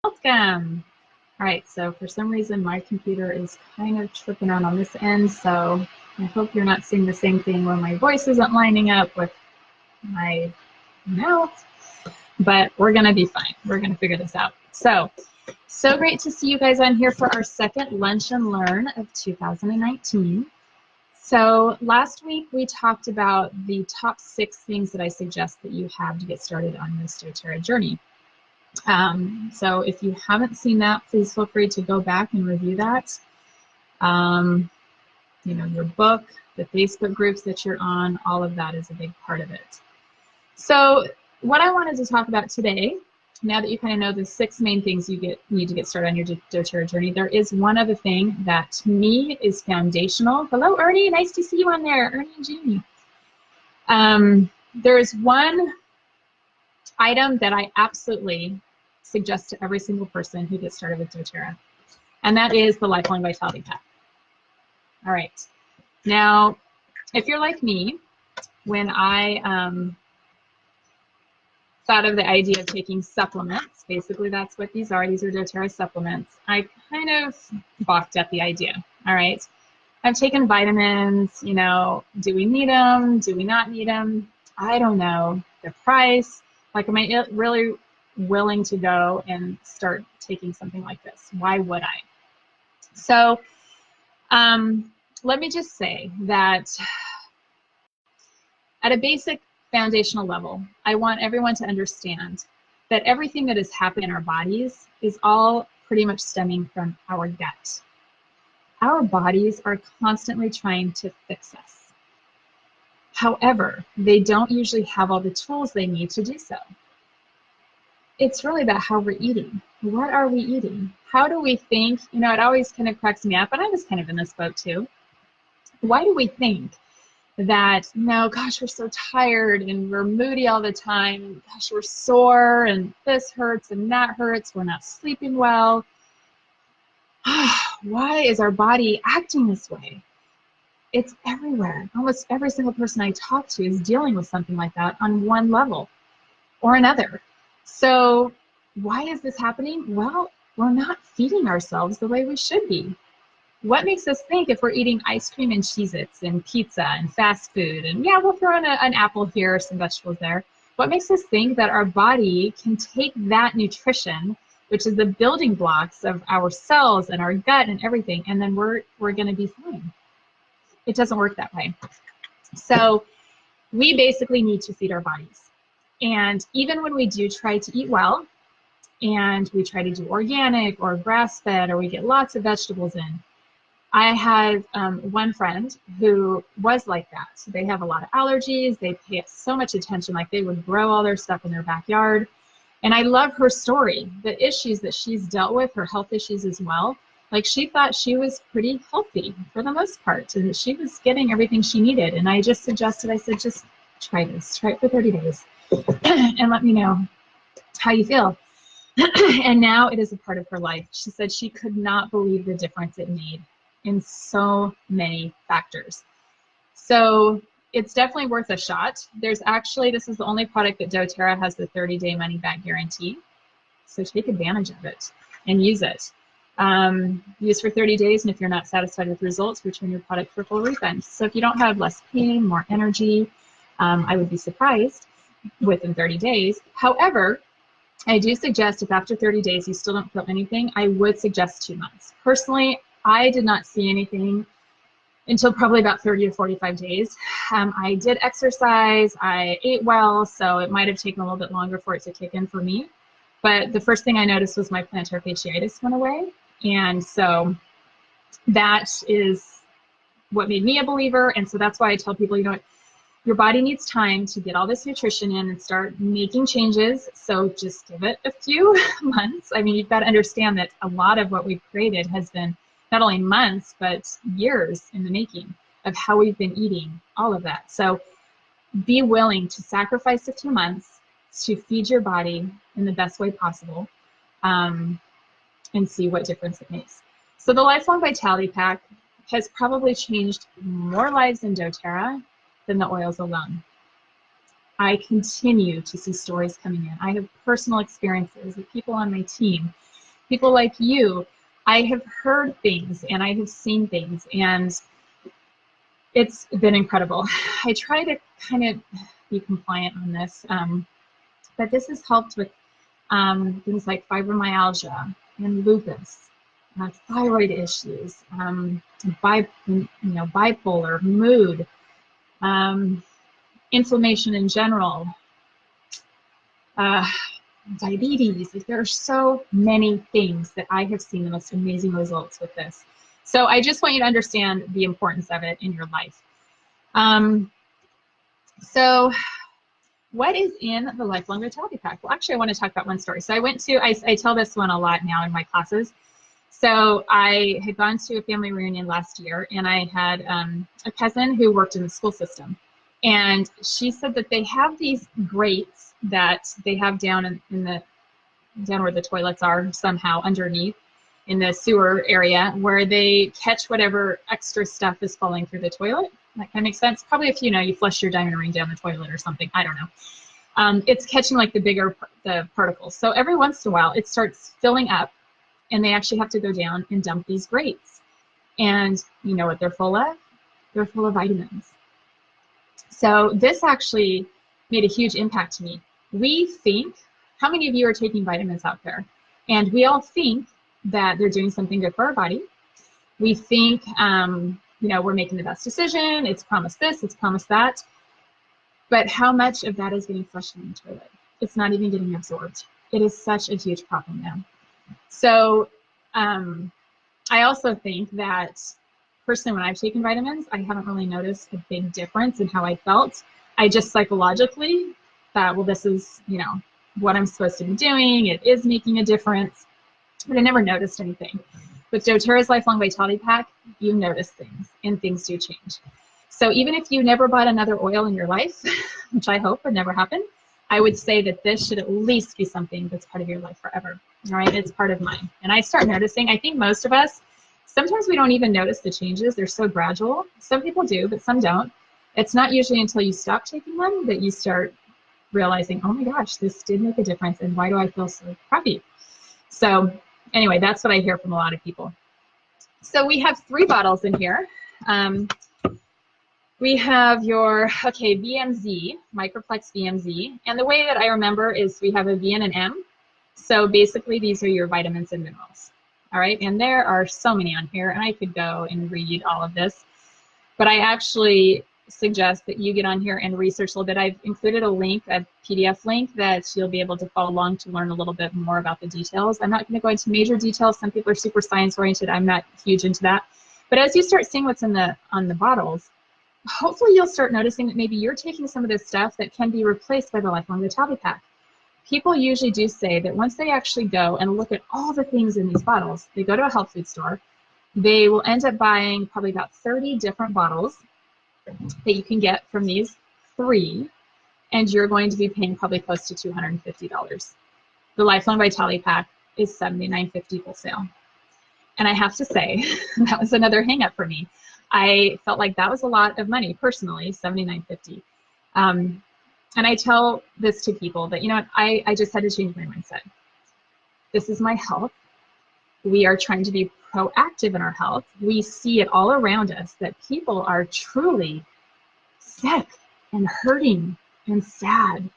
Welcome. All right, so for some reason my computer is kind of tripping out on this end, so I hope you're not seeing the same thing where my voice isn't lining up with my mouth, but we're gonna be fine. We're gonna figure this out. So great to see you guys on here for our second Lunch and Learn of 2019. So last week we talked about the top 6 things that I suggest that you have to get started on this doTERRA journey. So if you haven't seen that, please feel free to go back and review that. You know, your book, the Facebook groups that you're on, all of that is a big part of it. So what I wanted to talk about today, now that you kind of know the 6 main things you need to get started on your doTERRA journey, there is one other thing that to me is foundational. Hello, Ernie. Nice to see you on there, Ernie and Jamie. There is one item that I absolutely suggest to every single person who gets started with doTERRA, and that is the Lifelong Vitality Pack. All right. Now, if you're like me, when I thought of the idea of taking supplements, basically that's what these are. These are doTERRA supplements. I kind of balked at the idea. All right. I've taken vitamins, you know, do we need them? Do we not need them? I don't know. The price, like, am I really willing to go and start taking something like this? Why would I? So let me just say that at a basic foundational level, I want everyone to understand that everything that has happened in our bodies is all pretty much stemming from our gut. Our bodies are constantly trying to fix us. However, they don't usually have all the tools they need to do so. It's really about how we're eating. What are we eating? How do we think? You know, it always kind of cracks me up, and I was kind of in this boat too. Why do we think that, you know, gosh, we're so tired and we're moody all the time, and gosh, we're sore and this hurts and that hurts, we're not sleeping well? Why is our body acting this way? It's everywhere. Almost every single person I talk to is dealing with something like that on one level or another. So why is this happening? Well, we're not feeding ourselves the way we should be. What makes us think if we're eating ice cream and Cheez-Its and pizza and fast food, and yeah, we'll throw in an apple here, some vegetables there. What makes us think that our body can take that nutrition, which is the building blocks of our cells and our gut and everything, and then we're going to be fine? It doesn't work that way. So we basically need to feed our bodies. And even when we do try to eat well, and we try to do organic or grass-fed, or we get lots of vegetables in, I have one friend who was like that. So they have a lot of allergies. They pay so much attention, like they would grow all their stuff in their backyard. And I love her story, the issues that she's dealt with, her health issues as well. Like, she thought she was pretty healthy for the most part, and that she was getting everything she needed. And I just suggested, I said, just try this. Try it for 30 days and let me know how you feel. And now it is a part of her life. She said she could not believe the difference it made in so many factors. So it's definitely worth a shot. There's actually, this is the only product that doTERRA has the 30-day money-back guarantee. So take advantage of it and use it. Use for 30 days, and if you're not satisfied with results, return your product for full refund. So if you don't have less pain, more energy, I would be surprised within 30 days. However, I do suggest if after 30 days you still don't feel anything, I would suggest 2 months. Personally, I did not see anything until probably about 30 to 45 days. I did exercise, I ate well, so it might have taken a little bit longer for it to kick in for me. But the first thing I noticed was my plantar fasciitis went away. And so that is what made me a believer. And so that's why I tell people, you know what, your body needs time to get all this nutrition in and start making changes. So just give it a few months. I mean, you've got to understand that a lot of what we've created has been not only months, but years in the making of how we've been eating, all of that. So be willing to sacrifice a few months to feed your body in the best way possible, and see what difference it makes. So the Lifelong Vitality Pack has probably changed more lives in doTERRA than the oils alone. I continue to see stories coming in. I have personal experiences with people on my team people like you, I have heard things and I have seen things, and it's been incredible. I try to kind of be compliant on this, but this has helped with things like fibromyalgia and lupus, thyroid issues, bipolar, mood, inflammation in general, diabetes. Like, there are so many things that I have seen the most amazing results with this. So I just want you to understand the importance of it in your life. So what is in the Lifelong Vitality Pack? Well, actually, I want to talk about one story. So I tell this one a lot now in my classes. So I had gone to a family reunion last year, and I had a cousin who worked in the school system. And she said that they have these grates that they have down down where the toilets are, somehow underneath in the sewer area, where they catch whatever extra stuff is falling through the toilet. That kind of makes sense. Probably if you flush your diamond ring down the toilet or something. I don't know. It's catching like the particles. So every once in a while, it starts filling up, and they actually have to go down and dump these grates. And you know what they're full of? They're full of vitamins. So this actually made a huge impact to me. We think, how many of you are taking vitamins out there? And we all think that they're doing something good for our body. We think, we're making the best decision. It's promised this, it's promised that. But how much of that is getting flushed down the toilet? It's not even getting absorbed. It is such a huge problem now. So I also think that personally, when I've taken vitamins, I haven't really noticed a big difference in how I felt. I just psychologically thought, well, this is, what I'm supposed to be doing. It is making a difference, but I never noticed anything. With doTERRA's Lifelong Vitality Pack, you notice things, and things do change. So even if you never bought another oil in your life, which I hope would never happen, I would say that this should at least be something that's part of your life forever. All right, it's part of mine. And I start noticing, I think most of us, sometimes we don't even notice the changes. They're so gradual. Some people do, but some don't. It's not usually until you stop taking them that you start realizing, oh my gosh, this did make a difference, and why do I feel so crappy? So anyway, that's what I hear from a lot of people. So we have 3 bottles in here. We have your, VMZ, Microplex VMZ. And the way that I remember is we have a V and an M. So basically these are your vitamins and minerals. All right, and there are so many on here, and I could go and read all of this. But I actually suggest that you get on here and research a little bit. I've included a link, a PDF link, that you'll be able to follow along to learn a little bit more about the details. I'm not going to go into major details. Some people are super science oriented. I'm not huge into that. But as you start seeing what's on the bottles, hopefully you'll start noticing that maybe you're taking some of this stuff that can be replaced by the Lifelong Vitality Pack. People usually do say that once they actually go and look at all the things in these bottles, they go to a health food store, they will end up buying probably about 30 different bottles that you can get from these 3, and you're going to be paying probably close to $250. The Lifelong Vitality Pack is $79.50 wholesale. And I have to say, that was another hang up for me. I felt like that was a lot of money, personally, $79.50. And I tell this to people that, I just had to change my mindset. This is my health. We are trying to be proactive in our health. We see it all around us that people are truly sick and hurting and sad.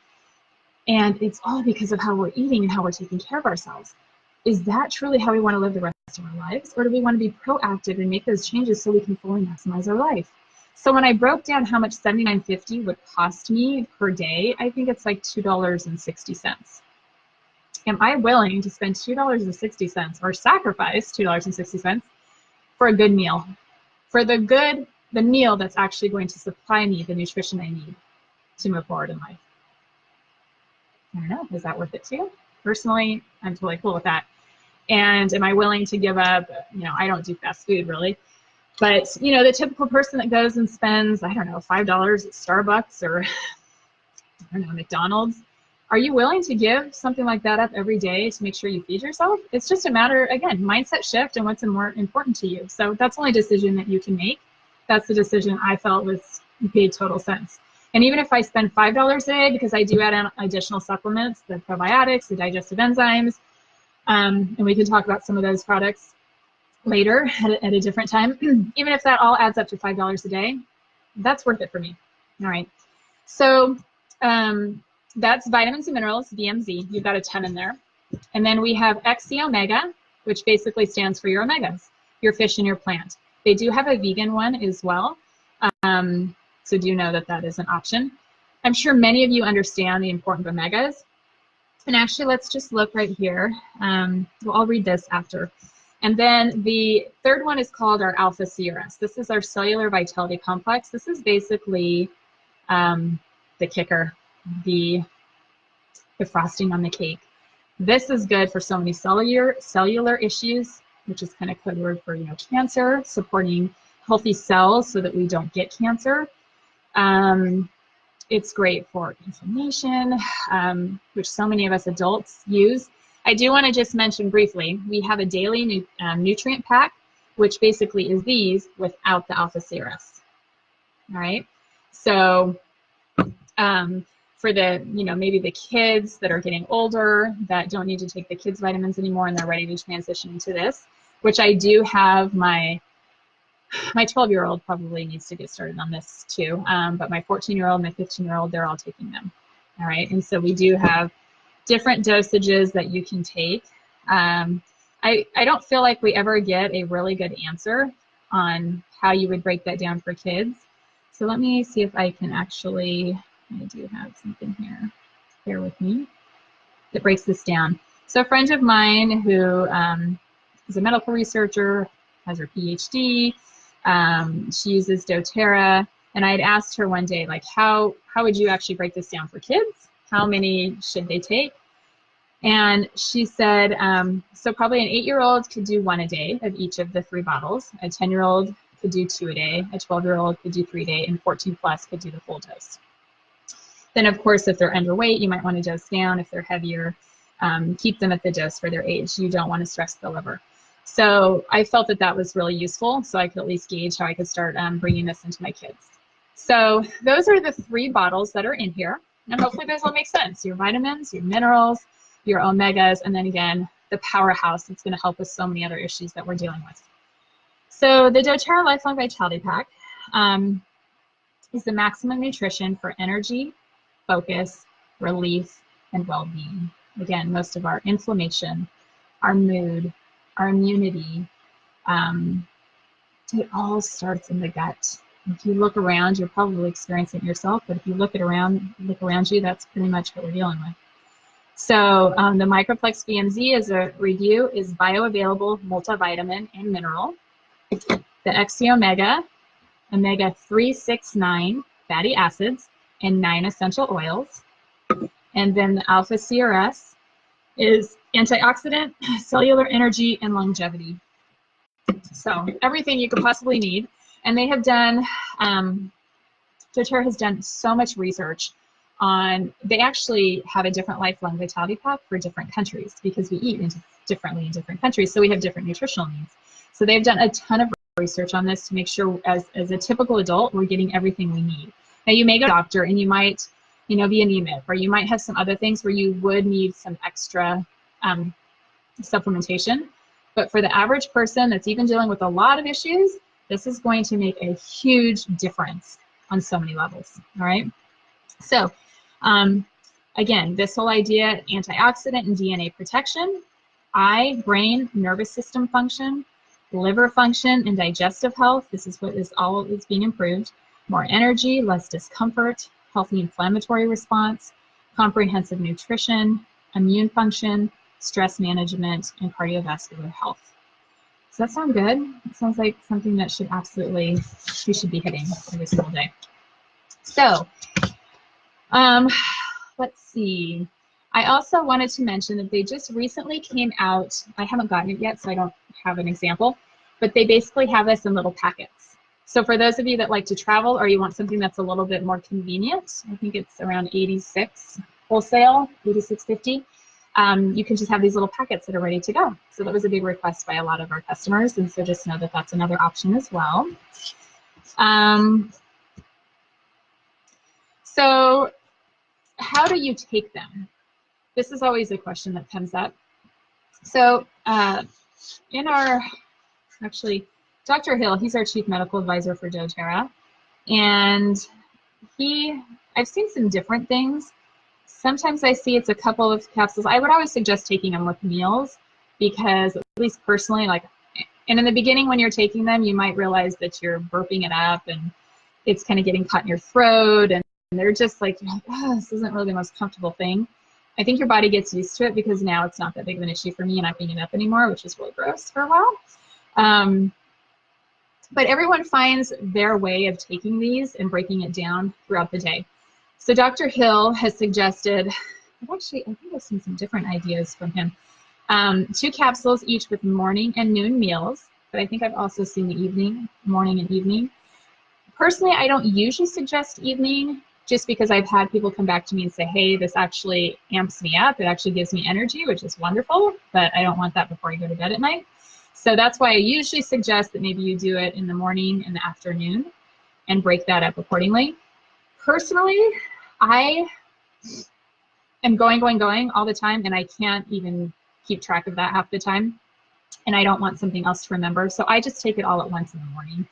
And it's all because of how we're eating and how we're taking care of ourselves. Is that truly how we want to live the rest of our lives? Or do we want to be proactive and make those changes so we can fully maximize our life? So when I broke down how much $79.50 would cost me per day, I think it's like $2.60. Am I willing to spend $2.60 or sacrifice $2.60 for a good meal? For the meal that's actually going to supply me the nutrition I need to move forward in life? I don't know, is that worth it to you? Personally, I'm totally cool with that. And am I willing to give up, I don't do fast food really, but the typical person that goes and spends, I don't know, $5 at Starbucks or, I don't know, McDonald's, are you willing to give something like that up every day to make sure you feed yourself? It's just a matter, again, mindset shift and what's more important to you. So that's only a decision that you can make. That's the decision I felt made total sense. And even if I spend $5 a day, because I do add in additional supplements, the probiotics, the digestive enzymes, And we can talk about some of those products later at a different time. Even if that all adds up to $5 a day, that's worth it for me. All right. So that's vitamins and minerals, VMZ. You've got a ton in there. And then we have XC Omega, which basically stands for your omegas, your fish and your plant. They do have a vegan one as well. So do know that that is an option. I'm sure many of you understand the importance of omegas. And actually, let's just look right here. Well, I'll read this after. And then the third one is called our Alpha CRS. This is our cellular vitality complex. This is basically the kicker, the frosting on the cake. This is good for so many cellular issues, which is kind of code word for cancer, supporting healthy cells so that we don't get cancer. It's great for inflammation, which so many of us adults use. I do want to just mention briefly, we have a daily nutrient pack, which basically is these without the Alpha CRS. All right. So for the, maybe the kids that are getting older that don't need to take the kids' vitamins anymore and they're ready to transition into this, which I do have my 12-year-old probably needs to get started on this too. But my 14-year-old, my 15-year-old, they're all taking them. All right. And so we do have different dosages that you can take. I don't feel like we ever get a really good answer on how you would break that down for kids. So let me see if I can actually, I do have something here, bear with me, that breaks this down. So a friend of mine who is a medical researcher, has her PhD, she uses doTERRA, and I had asked her one day, like, how would you actually break this down for kids? How many should they take? And she said, so probably an 8-year-old could do 1 a day of each of the 3 bottles. A 10-year-old could do 2 a day. A 12-year-old could do 3 a day, and 14 plus could do the full dose. Then, of course, if they're underweight, you might want to dose down. If they're heavier, keep them at the dose for their age. You don't want to stress the liver. So I felt that that was really useful, so I could at least gauge how I could start bringing this into my kids. So those are the 3 bottles that are in here, and hopefully those will make sense. Your vitamins, your minerals, your omegas, and then again, the powerhouse that's going to help with so many other issues that we're dealing with. So the doTERRA Lifelong Vitality Pack is the maximum nutrition for energy, focus, relief, and well-being. Again, most of our inflammation, our mood, our immunity, it all starts in the gut. If you look around, you're probably experiencing it yourself, but if you look around you, that's pretty much what we're dealing with. So the Microplex VMZ, as a review, is bioavailable multivitamin and mineral. The XC Omega, omega-3, 6, 9 fatty acids, and 9 essential oils. And then the Alpha CRS is antioxidant, cellular energy, and longevity. So everything you could possibly need. And they have done, doTERRA has done so much research on, they actually have a different lifelong vitality pack for different countries because we eat differently in different countries, so we have different nutritional needs. So they've done a ton of research on this to make sure as a typical adult, we're getting everything we need. Now you may go to a doctor and you might, be anemic, or you might have some other things where you would need some extra supplementation. But for the average person that's even dealing with a lot of issues, this is going to make a huge difference on so many levels, all right? So, again, this whole idea, antioxidant and DNA protection, eye, brain, nervous system function, liver function, and digestive health. This is what is being improved. More energy, less discomfort, healthy inflammatory response, comprehensive nutrition, immune function, stress management, and cardiovascular health. Does that sound good? It sounds like something that should absolutely, we should be hitting every single day. So, let's see. I also wanted to mention that they just recently came out, I haven't gotten it yet, so I don't have an example, but they basically have this in little packets. So for those of you that like to travel or you want something that's a little bit more convenient, I think it's around 86 wholesale, 86.50. You can just have these little packets that are ready to go. So that was a big request by a lot of our customers, and so just know that that's another option as well. So how do you take them? This is always a question that comes up. So actually, Dr. Hill, he's our chief medical advisor for doTERRA, and I've seen some different things. Sometimes I see it's a couple of capsules. I would always suggest taking them with meals because, at least personally, like, and in the beginning when you're taking them, you might realize that you're burping it up and it's kind of getting caught in your throat, and they're just like, oh, this isn't really the most comfortable thing. I think your body gets used to it because now it's not that big of an issue for me and not being it up anymore, which is really gross for a while. But everyone finds their way of taking these and breaking it down throughout the day. So Dr. Hill has suggested, I think I've seen some different ideas from him. 2 capsules each with morning and noon meals, but I think I've also seen the morning and evening. Personally, I don't usually suggest evening just because I've had people come back to me and say, hey, this actually amps me up. It actually gives me energy, which is wonderful, but I don't want that before I go to bed at night. So that's why I usually suggest that maybe you do it in the morning and the afternoon and break that up accordingly. Personally, I am going all the time, and I can't even keep track of that half the time, and I don't want something else to remember. So I just take it all at once in the morning,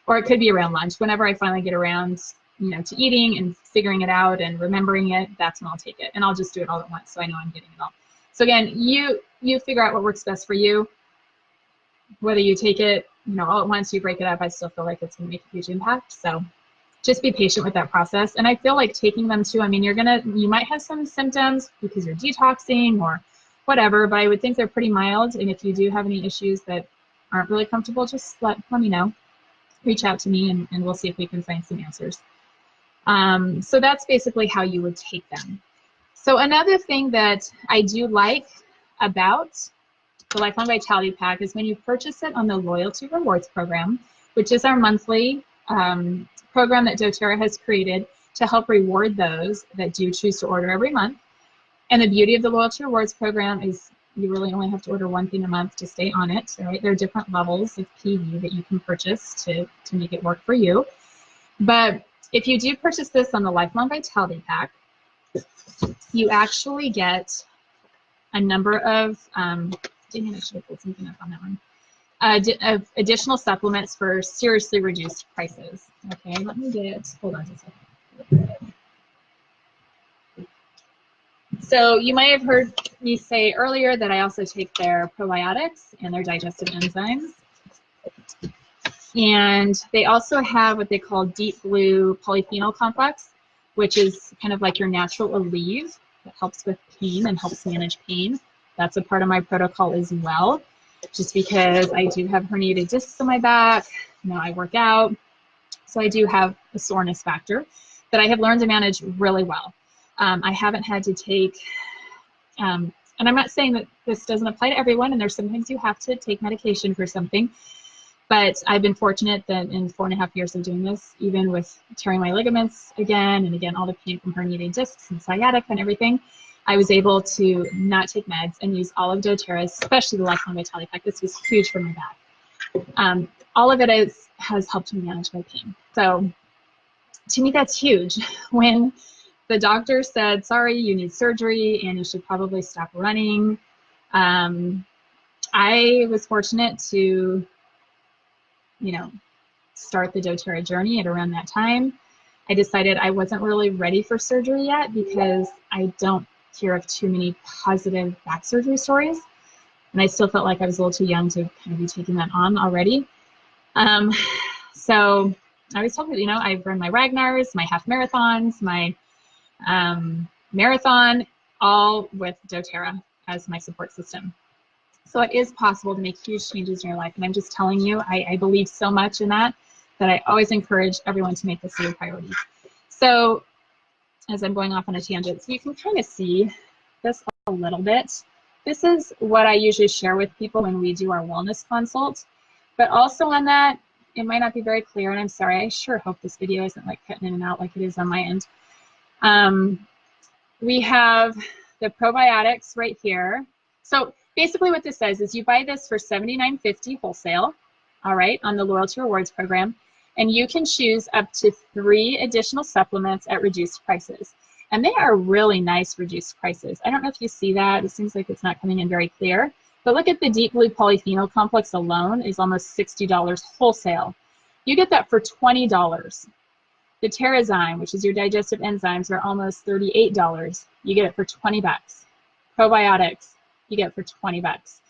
or it could be around lunch. Whenever I finally get around, to eating and figuring it out and remembering it, that's when I'll take it, and I'll just do it all at once so I know I'm getting it all. So again, you figure out what works best for you. Whether you take it, all at once, you break it up, I still feel like it's going to make a huge impact. So just be patient with that process. And I feel like taking them too, I mean, you might have some symptoms because you're detoxing or whatever, but I would think they're pretty mild. And if you do have any issues that aren't really comfortable, just let me know. Reach out to me and we'll see if we can find some answers. So that's basically how you would take them. So another thing that I do like about the Lifelong Vitality Pack is when you purchase it on the Loyalty Rewards program, which is our monthly program that doTERRA has created to help reward those that do choose to order every month. And the beauty of the Loyalty Rewards program is you really only have to order one thing a month to stay on it, right? There are different levels of PV that you can purchase to make it work for you. But if you do purchase this on the Lifelong Vitality Pack, you actually get a number of, dang it, I should have pulled something up on that one, additional supplements for seriously reduced prices. Okay, let me hold on just a second. So you might have heard me say earlier that I also take their probiotics and their digestive enzymes. And they also have what they call deep blue polyphenol complex, which is kind of like your natural Aleve that helps with pain and helps manage pain. That's a part of my protocol as well, just because I do have herniated discs in my back. I work out, so I do have a soreness factor that I have learned to manage really well. I haven't had to take, and I'm not saying that this doesn't apply to everyone, and there's sometimes you have to take medication for something, but I've been fortunate that in 4.5 years of doing this, even with tearing my ligaments again and again, all the pain from herniated discs and sciatica and everything, I was able to not take meds and use all of doTERRA's, especially the Lifelong Vitality Pack. This was huge for my back. All of it has helped me manage my pain. So to me, that's huge. When the doctor said, sorry, you need surgery and you should probably stop running, I was fortunate to, start the doTERRA journey at around that time. I decided I wasn't really ready for surgery yet because I don't hear of too many positive back surgery stories. And I still felt like I was a little too young to kind of be taking that on already. So I always told you, I've run my Ragnars, my half marathons, my marathon, all with doTERRA as my support system. So it is possible to make huge changes in your life. And I'm just telling you, I believe so much in that I always encourage everyone to make this a priority. So as I'm going off on a tangent, so you can kind of see this a little bit. This is what I usually share with people when we do our wellness consult. But also on that, it might not be very clear, and I'm sorry, I sure hope this video isn't like cutting in and out like it is on my end. We have the probiotics right here. So basically what this says is you buy this for $79.50 wholesale, all right, on the Loyalty Rewards program, and you can choose up to 3 additional supplements at reduced prices. And they are really nice reduced prices. I don't know if you see that. It seems like it's not coming in very clear, But look at the deep blue polyphenol complex alone is almost $60 wholesale. You get that for $20. The doTERRAzyme, which is your digestive enzymes, are almost $38. You get it for 20 bucks. Probiotics, you get for 20 bucks.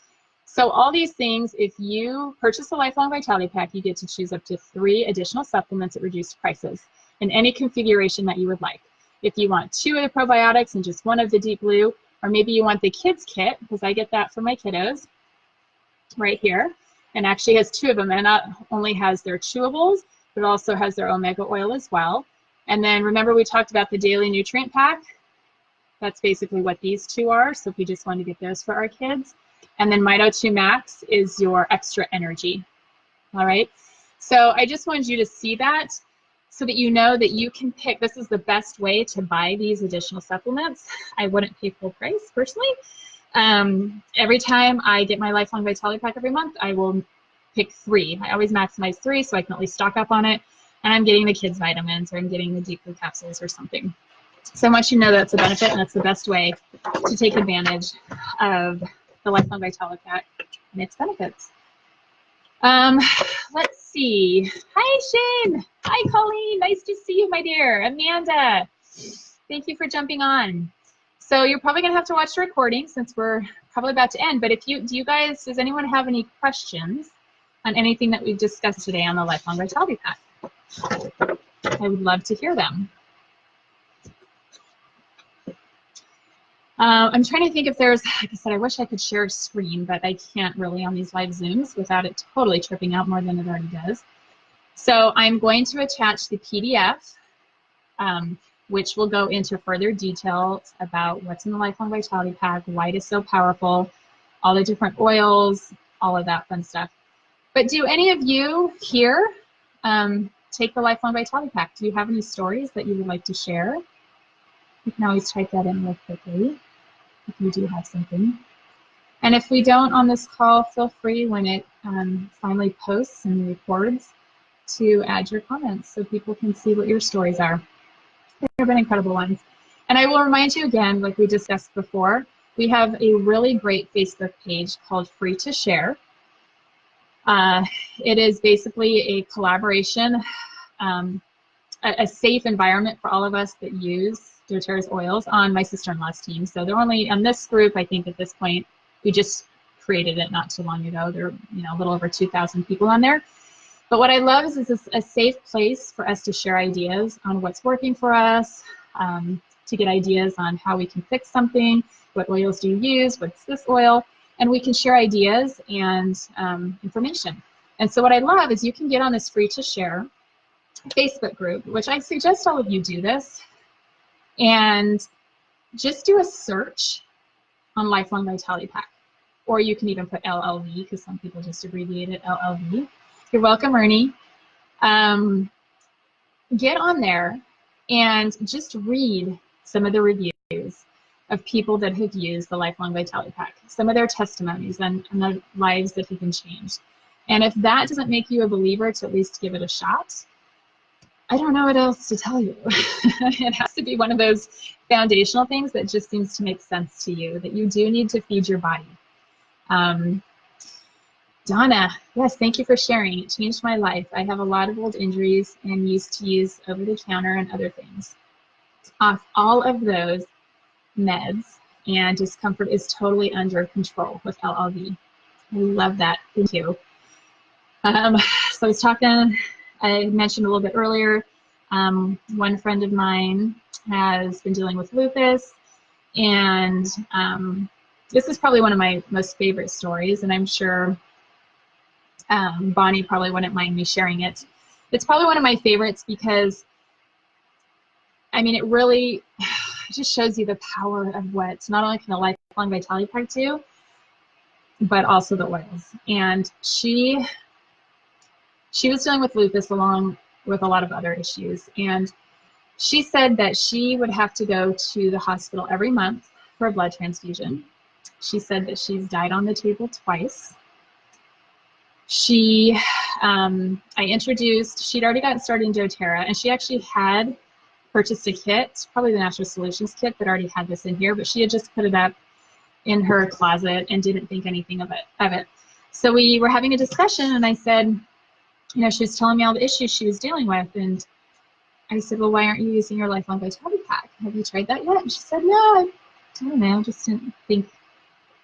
So all these things, if you purchase a Lifelong Vitality Pack, you get to choose up to 3 additional supplements at reduced prices in any configuration that you would like. If you want 2 of the probiotics and just 1 of the deep blue, or maybe you want the kids kit, because I get that for my kiddos right here, and actually has 2 of them, and it not only has their chewables, but it also has their omega oil as well. And then remember we talked about the daily nutrient pack? That's basically what these 2 are, so if we just want to get those for our kids. And then Mito2 Max is your extra energy. All right, so I just wanted you to see that so that you know that you can pick. This is the best way to buy these additional supplements. I wouldn't pay full price personally. Every time I get my Lifelong Vitality Pack every month, I will pick 3. I always maximize 3 so I can at least stock up on it. And I'm getting the kids' vitamins, or I'm getting the deep blue capsules or something. So I want you to know that's a benefit, and that's the best way to take advantage of the Lifelong Vitality Pack and its benefits. Let's see. Hi, Shane. Hi, Colleen. Nice to see you, my dear. Amanda, thank you for jumping on. So you're probably going to have to watch the recording since we're probably about to end. But if does anyone have any questions on anything that we've discussed today on the Lifelong Vitality Pack? I would love to hear them. I'm trying to think if there's, like I said, I wish I could share a screen, but I can't really on these live Zooms without it totally tripping out more than it already does. So I'm going to attach the PDF, which will go into further details about what's in the Lifelong Vitality Pack, why it is so powerful, all the different oils, all of that fun stuff. But do any of you here take the Lifelong Vitality Pack? Do you have any stories that you would like to share? You can always type that in real quickly if you do have something. And if we don't on this call, feel free when it finally posts and records to add your comments so people can see what your stories are. They've been incredible ones. And I will remind you again, like we discussed before, we have a really great Facebook page called Free to Share. It is basically a collaboration, a safe environment for all of us that use doTERRA's oils on my sister-in-law's team. So they're only on this group, I think at this point, we just created it not too long ago. There are a little over 2,000 people on there. But what I love is it's a safe place for us to share ideas on what's working for us, to get ideas on how we can fix something, what oils do you use, what's this oil, and we can share ideas and information. And so what I love is you can get on this Free to Share Facebook group, which I suggest all of you do this, and just do a search on Lifelong Vitality Pack. Or you can even put LLV, because some people just abbreviate it LLV. You're welcome, Ernie. Get on there and just read some of the reviews of people that have used the Lifelong Vitality Pack, some of their testimonies and the lives that have been changed. And if that doesn't make you a believer to at least give it a shot, I don't know what else to tell you. It has to be one of those foundational things that just seems to make sense to you, that you do need to feed your body. Donna, yes, thank you for sharing. It changed my life. I have a lot of old injuries and used to use over-the-counter and other things. Off all of those meds, and discomfort is totally under control with LLV. I love that. Thank you. So I was talking, I mentioned a little bit earlier, one friend of mine has been dealing with lupus, and this is probably one of my most favorite stories, and I'm sure Bonnie probably wouldn't mind me sharing it. It's probably one of my favorites because, I mean, it really just shows you the power of what not only can a Lifelong Vitality Pack do, but also the oils. And she was dealing with lupus along with a lot of other issues. And she said that she would have to go to the hospital every month for a blood transfusion. She said that she's died on the table twice. She'd already gotten started in doTERRA, and she actually had purchased a kit, probably the Natural Solutions kit that already had this in here, but she had just put it up in her closet and didn't think anything of it. So we were having a discussion, and I said, you know, she was telling me all the issues she was dealing with, and I said, well, why aren't you using your Lifelong Vitality Pack? Have you tried that yet? And she said, no, I don't know, I just didn't think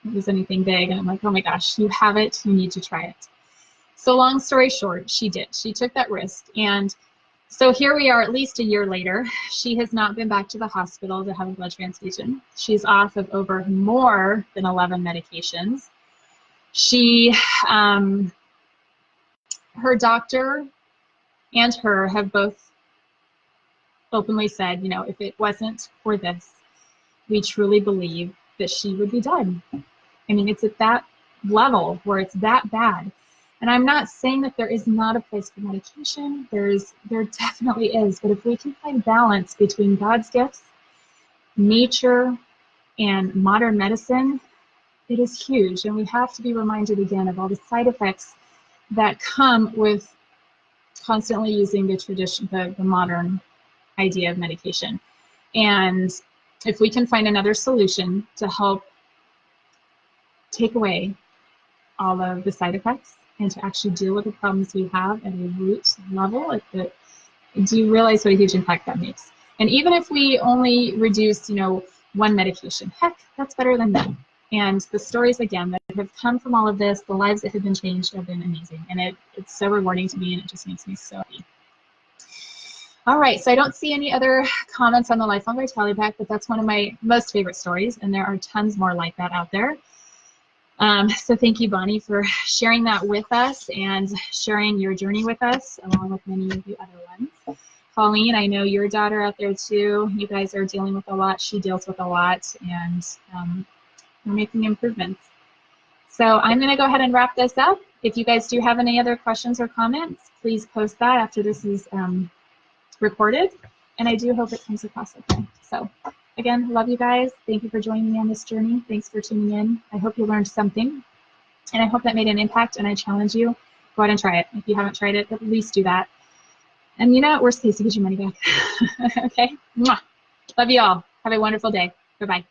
it was anything big. And I'm like, oh my gosh, you have it, you need to try it. So long story short, she did. She took that risk. And so here we are at least a year later. She has not been back to the hospital to have a blood transfusion. She's off of over more than 11 medications. She, her doctor and her have both openly said, you know, if it wasn't for this, we truly believe that she would be dead. I mean, it's at that level where it's that bad. And I'm not saying that there is not a place for medication. There definitely is. But if we can find balance between God's gifts, nature, and modern medicine, it is huge. And we have to be reminded again of all the side effects that come with constantly using the modern idea of medication. And if we can find another solution to help take away all of the side effects and to actually deal with the problems we have at a root level, do you realize what a huge impact that makes? And even if we only reduce, you know, one medication, heck, that's better than none. And the stories, again, that have come from all of this, the lives that have been changed have been amazing. And it's so rewarding to me, and it just makes me so happy. All right, so I don't see any other comments on the Lifelong Vitality Pack, but that's one of my most favorite stories, and there are tons more like that out there. So thank you, Bonnie, for sharing that with us and sharing your journey with us, along with many of the other ones. Colleen, I know your daughter out there too. You guys are dealing with a lot. She deals with a lot, and we're making improvements. So I'm going to go ahead and wrap this up. If you guys do have any other questions or comments, please post that after this is recorded. And I do hope it comes across okay. So again, love you guys. Thank you for joining me on this journey. Thanks for tuning in. I hope you learned something, and I hope that made an impact, and I challenge you, go out and try it. If you haven't tried it, at least do that. And you know, worst case, you get your money back. Okay? Mwah. Love you all. Have a wonderful day. Bye-bye.